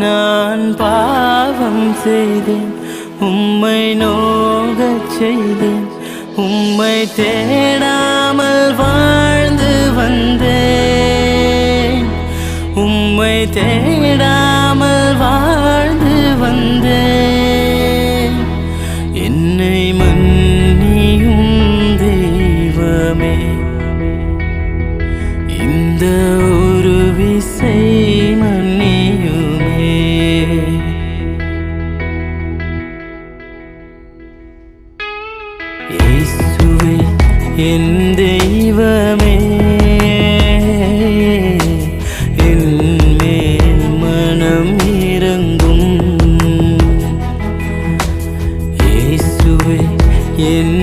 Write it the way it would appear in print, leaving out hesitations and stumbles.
நான் பாவம் செய்தேன், உம்மை நோகச் செய்தேன். உம்மை தேடாமல் வாழ்ந்து வந்தேன், உம்மை தேடாமல் வாழ்ந்து வந்தேன். என்னை மன்னியும் தெய்வமே, இந்த ஒரு விசை மன்னியுமே. இயேசுவே என் தெய்வமே, என் மேல் மனம் இரங்கும். இயேசுவே என்